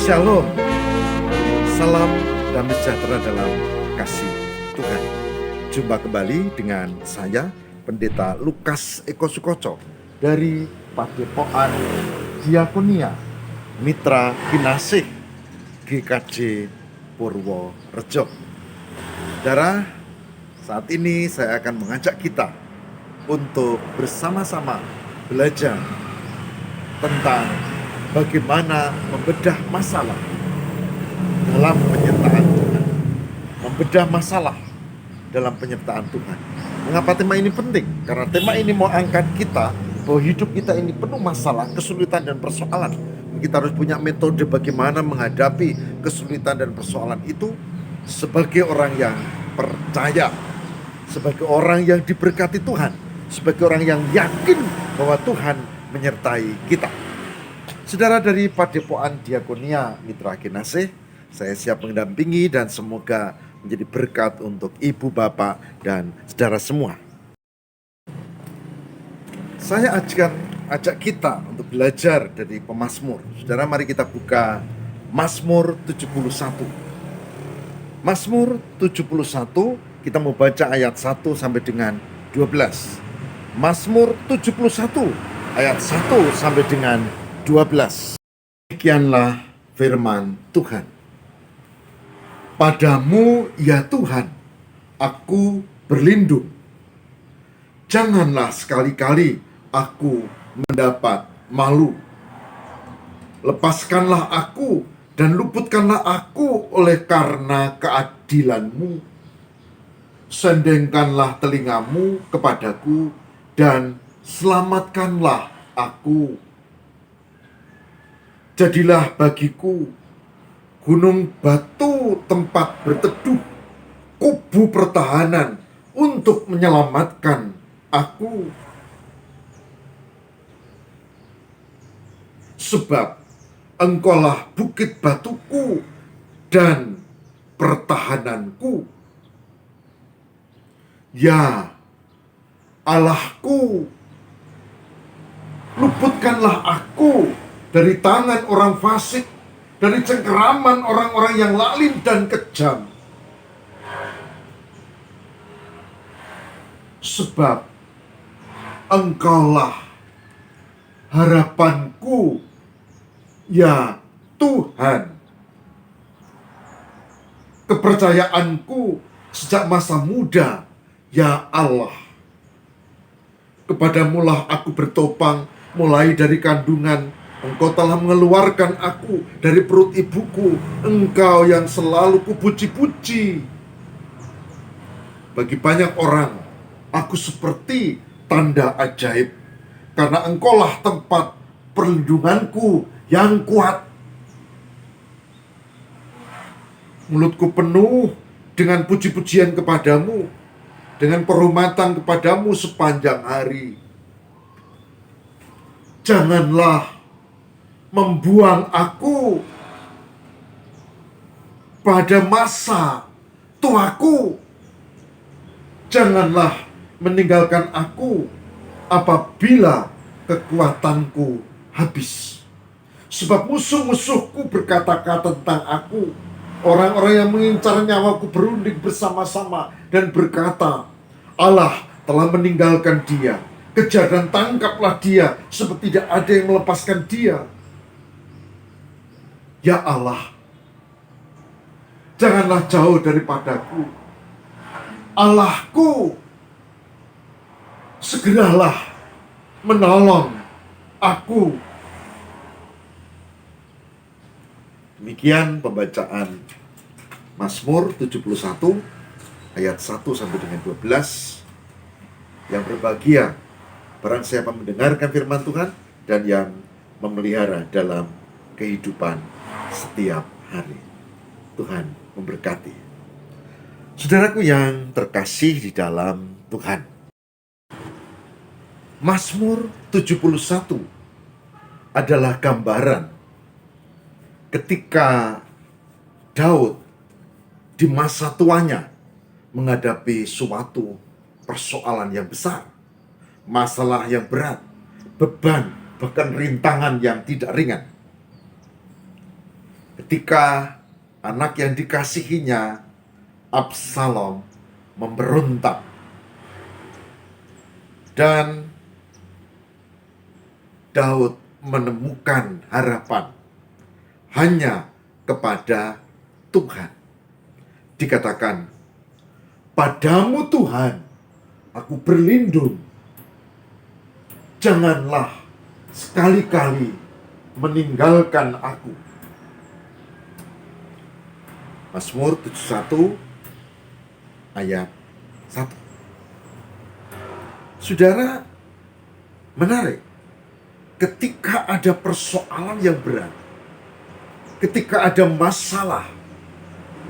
Shalom, salam damai sejahtera dalam kasih Tuhan. Jumpa kembali dengan saya, Pendeta Lukas Eko Sukoco dari Padepokan Diakonia Mitra Kinasih GKJ Purworejo. Saudara, saat ini saya akan mengajak kita untuk bersama-sama belajar tentang bagaimana membedah masalah dalam penyertaan Tuhan. Membedah masalah dalam penyertaan Tuhan. Mengapa tema ini penting? Karena tema ini mau angkat kita bahwa hidup kita ini penuh masalah, kesulitan dan persoalan. Kita harus punya metode bagaimana menghadapi kesulitan dan persoalan itu sebagai orang yang percaya, sebagai orang yang diberkati Tuhan, sebagai orang yang yakin bahwa Tuhan menyertai kita. Saudara, dari Padepokan Diakonia Mitra Kinasih, saya siap mendampingi dan semoga menjadi berkat untuk ibu, bapak, dan saudara semua. Saya ajak kita untuk belajar dari pemazmur. Saudara, mari kita buka Mazmur 71. Mazmur 71, kita mau baca ayat 1 sampai dengan 12. Mazmur 71, ayat 1 sampai dengan 12. Demikianlah firman Tuhan. Padamu ya Tuhan, aku berlindung. Janganlah sekali-kali aku mendapat malu. Lepaskanlah aku dan luputkanlah aku oleh karena keadilan-Mu. Sendengkanlah telingamu kepadaku dan selamatkanlah aku. Jadilah bagiku gunung batu tempat berteduh, kubu pertahanan untuk menyelamatkan aku. Sebab Engkaulah bukit batuku dan pertahananku. Ya Allahku, luputkanlah aku dari tangan orang fasik, dari cengkeraman orang-orang yang lalim dan kejam. Sebab Engkaulah harapanku, ya Tuhan. Kepercayaanku sejak masa muda, ya Allah. Kepadamulah aku bertopang mulai dari kandungan. Engkau telah mengeluarkan aku dari perut ibuku. Engkau yang selalu kupuji-puji. Bagi banyak orang, aku seperti tanda ajaib, karena Engkaulah tempat perlindunganku yang kuat. Mulutku penuh dengan puji-pujian kepadamu, dengan penghormatan kepadamu sepanjang hari. Janganlah membuang aku pada masa tuaku. Janganlah meninggalkan aku apabila kekuatanku habis. Sebab musuh-musuhku berkata-kata tentang aku. Orang-orang yang mengincar nyawaku berunding bersama-sama dan berkata, Allah telah meninggalkan dia. Kejar dan tangkaplah dia, sebab tidak ada yang melepaskan dia. Ya Allah, janganlah jauh daripadaku. Allahku, segeralah menolong aku. Demikian pembacaan Mazmur 71 ayat 1 sampai dengan 12. Yang berbahagia barang siapa mendengarkan firman Tuhan dan yang memelihara dalam kehidupan setiap hari. Tuhan memberkati. Saudaraku yang terkasih di dalam Tuhan, Mazmur 71 adalah gambaran ketika Daud di masa tuanya menghadapi suatu persoalan yang besar, masalah yang berat, beban, bahkan rintangan yang tidak ringan. ketika anak yang dikasihinya, Absalom, memberontak. Dan Daud menemukan harapan hanya kepada Tuhan. Dikatakan, padamu Tuhan, aku berlindung. Janganlah sekali-kali meninggalkan aku. Mazmur 71 ayat 1. Saudara, menarik. Ketika ada persoalan yang berat, ketika ada masalah,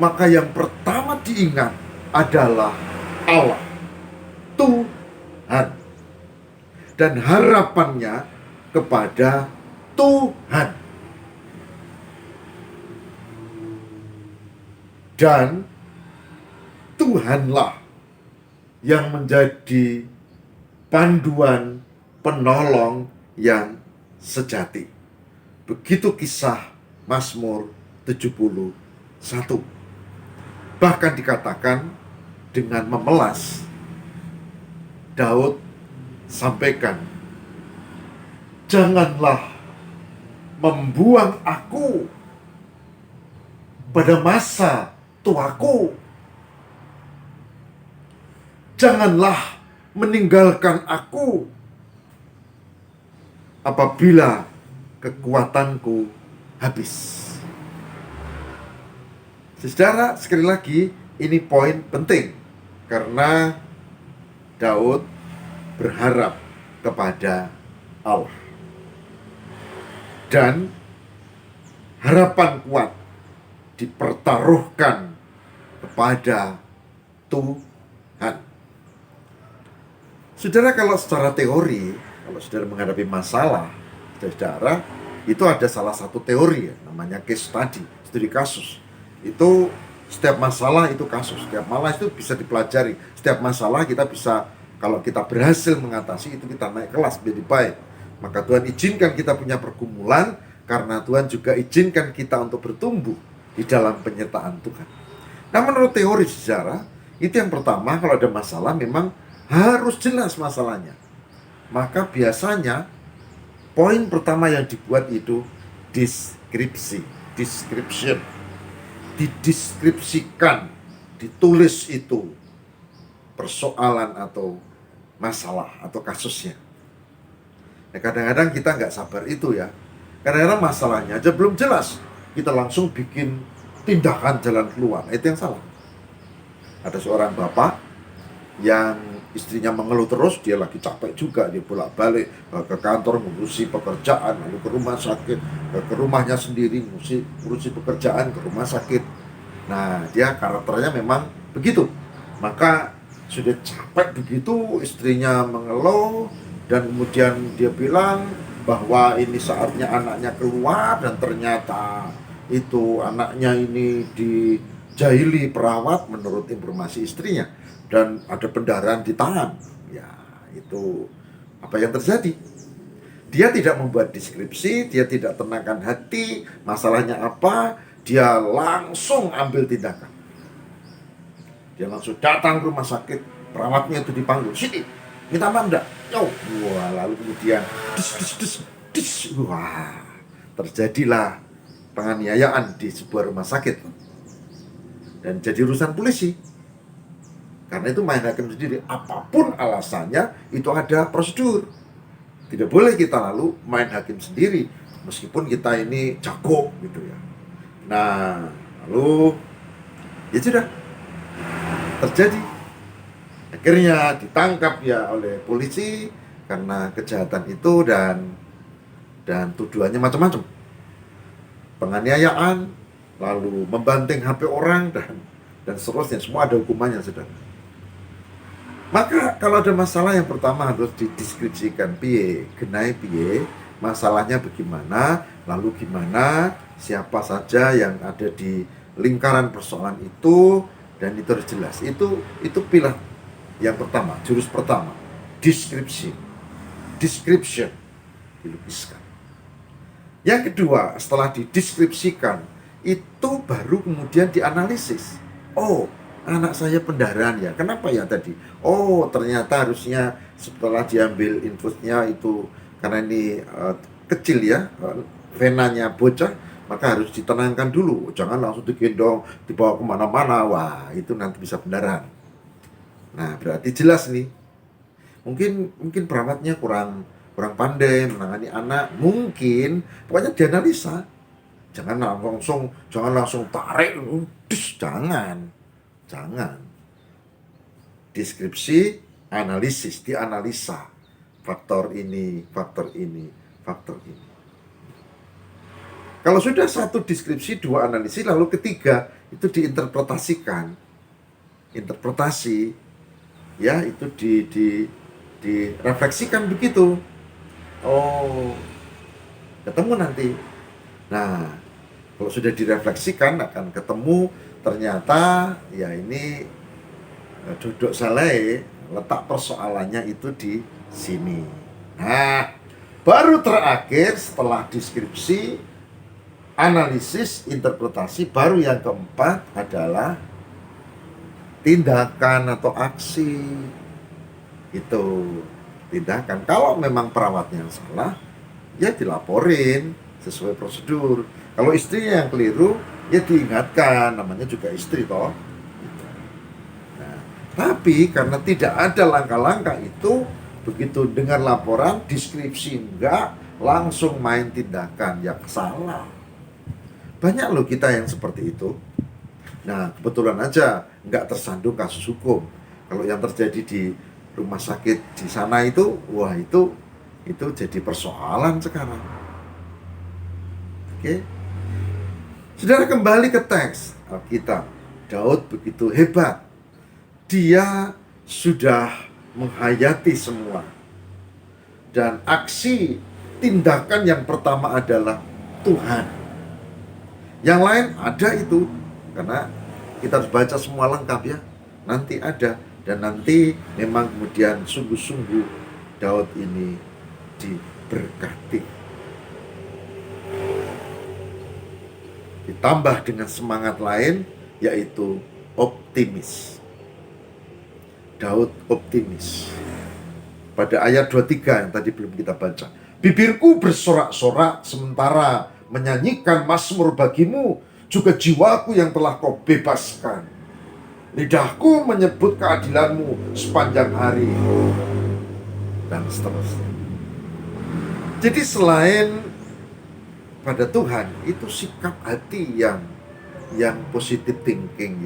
maka yang pertama diingat adalah Allah, Tuhan, dan harapannya kepada Tuhan. Dan Tuhanlah yang menjadi panduan penolong yang sejati. Begitu kisah Mazmur 71. Bahkan dikatakan dengan memelas, Daud sampaikan, janganlah membuang aku pada masa tuaku. Janganlah meninggalkan aku apabila kekuatanku habis. Saudara, sekali lagi, ini poin penting karena Daud berharap kepada Allah. Dan harapan kuat dipertaruhkan kepada Tuhan. Saudara, kalau secara teori, kalau saudara menghadapi masalah, saudara, itu ada salah satu teori ya, namanya case study, studi kasus. Itu setiap masalah itu kasus, setiap masalah itu bisa dipelajari. Setiap masalah kita bisa, kalau kita berhasil mengatasi itu, kita naik kelas menjadi baik. Maka Tuhan izinkan kita punya pergumulan, karena Tuhan juga izinkan kita untuk bertumbuh di dalam penyertaan Tuhan. Nah, menurut teori sejarah, itu yang pertama, kalau ada masalah memang harus jelas masalahnya. Maka biasanya poin pertama yang dibuat itu description. Dideskripsikan, ditulis itu persoalan atau masalah atau kasusnya. Nah, kadang-kadang kita nggak sabar itu ya. Kadang-kadang masalahnya aja belum jelas, kita langsung bikin tindakan jalan keluar. Itu yang salah. Ada seorang bapak yang istrinya mengeluh terus, dia lagi capek juga, dia bolak-balik ke kantor ngurusi pekerjaan, lalu ke rumah sakit, ke rumahnya sendiri ngurusi pekerjaan, ke rumah sakit. Nah, dia karakternya memang begitu. Maka sudah capek begitu, istrinya mengeluh, dan kemudian dia bilang bahwa ini saatnya anaknya keluar, dan ternyata itu anaknya ini dijahili perawat menurut informasi istrinya, dan ada pendarahan di tangan. Ya, itu apa yang terjadi. Dia tidak membuat deskripsi, dia tidak tenangkan hati, masalahnya apa, dia langsung ambil tindakan. Dia langsung datang ke rumah sakit, perawatnya itu dipanggil, sini, minta mandat. Wah, lalu kemudian wah, terjadilah penganiayaan di sebuah rumah sakit. Dan jadi urusan polisi. Karena itu main hakim sendiri. Apapun alasannya, itu ada prosedur. Tidak boleh kita lalu main hakim sendiri, meskipun kita ini jago gitu ya. Nah, lalu ya sudah terjadi. Akhirnya ditangkap ya oleh polisi karena kejahatan itu, dan tuduhannya macam-macam. Penganiayaan, lalu membanting HP orang, dan seterusnya. Semua ada hukumannya, saudara. Maka kalau ada masalah, yang pertama harus dideskripsikan, piye, genai piye, masalahnya bagaimana, lalu gimana, siapa saja yang ada di lingkaran persoalan itu, dan itu harus jelas. Itu pilar yang pertama, jurus pertama, description, dilukiskan. Yang kedua, setelah dideskripsikan, itu baru kemudian dianalisis. Oh, anak saya pendarahan ya. Kenapa ya tadi? Oh, ternyata harusnya setelah diambil infusnya itu, karena ini kecil ya, venanya bocah, maka harus ditenangkan dulu. Jangan langsung digendong, dibawa kemana-mana. Wah, itu nanti bisa pendarahan. Nah, berarti jelas nih. Mungkin perawatnya kurang pandai menangani anak. Mungkin, pokoknya dianalisa. Jangan langsung tarik, jangan. Deskripsi, analisis, dianalisa. Faktor ini. Kalau sudah satu deskripsi, dua analisis, lalu ketiga itu diinterpretasikan. Interpretasi, ya itu direfleksikan begitu. Oh, ketemu nanti. Nah, kalau sudah direfleksikan akan ketemu ternyata ya ini duduk selai, letak persoalannya itu di sini. Nah, baru terakhir setelah deskripsi, analisis, interpretasi, baru yang keempat adalah tindakan atau aksi. Itu tindakan. Kalau memang perawatnya yang salah, ya dilaporin sesuai prosedur. Kalau istrinya yang keliru, ya diingatkan, namanya juga istri toh. Nah, tapi karena tidak ada langkah-langkah itu, begitu dengar laporan, deskripsi enggak, langsung main tindakan yang salah. Banyak loh kita yang seperti itu. Nah, kebetulan aja enggak tersandung kasus hukum. Kalau yang terjadi di rumah sakit di sana itu, wah itu jadi persoalan sekarang. Oke. Saudara, kembali ke teks Alkitab. Daud begitu hebat. Dia sudah menghayati semua. Dan aksi tindakan yang pertama adalah Tuhan. Yang lain ada itu, karena kita harus baca semua lengkap ya. Nanti ada, dan nanti memang kemudian sungguh-sungguh Daud ini diberkati. Ditambah dengan semangat lain, yaitu optimis. Daud optimis. Pada ayat 23 yang tadi belum kita baca. Bibirku bersorak-sorak sementara menyanyikan mazmur bagimu, juga jiwaku yang telah kau bebaskan. Lidahku menyebut keadilanmu sepanjang hari. Dan seterusnya. Jadi selain pada Tuhan, itu sikap hati yang positive thinking,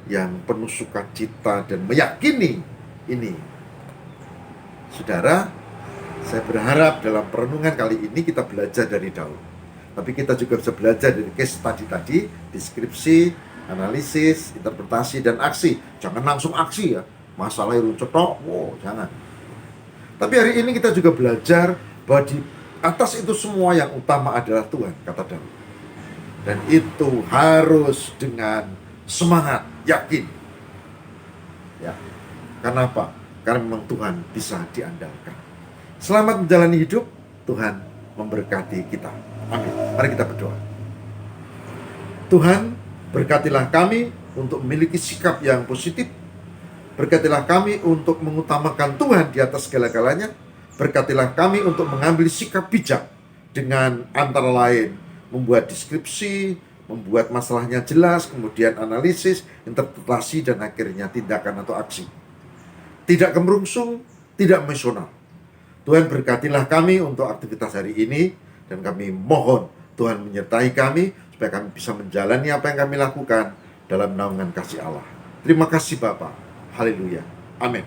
yang penuh sukacita dan meyakini ini. Saudara, saya berharap dalam perenungan kali ini kita belajar dari Daud. Tapi kita juga bisa belajar dari case tadi, deskripsi, analisis, interpretasi, dan aksi. Jangan langsung aksi ya, masalah itu cetok, jangan. Tapi hari ini kita juga belajar bahwa di atas itu semua yang utama adalah Tuhan, kata Daud. Dan itu harus dengan semangat, yakin. Ya. Kenapa? Karena memang Tuhan bisa diandalkan. Selamat menjalani hidup, Tuhan memberkati kita. Amin. Mari kita berdoa. Tuhan, berkatilah kami untuk memiliki sikap yang positif. Berkatilah kami untuk mengutamakan Tuhan di atas segala-galanya. Berkatilah kami untuk mengambil sikap bijak dengan antara lain membuat deskripsi, membuat masalahnya jelas, kemudian analisis, interpretasi, dan akhirnya tindakan atau aksi. Tidak kemerungsung, tidak emosional. Tuhan, berkatilah kami untuk aktivitas hari ini, dan kami mohon Tuhan menyertai kami supaya kami bisa menjalani apa yang kami lakukan dalam naungan kasih Allah. Terima kasih Bapa. Haleluya. Amin.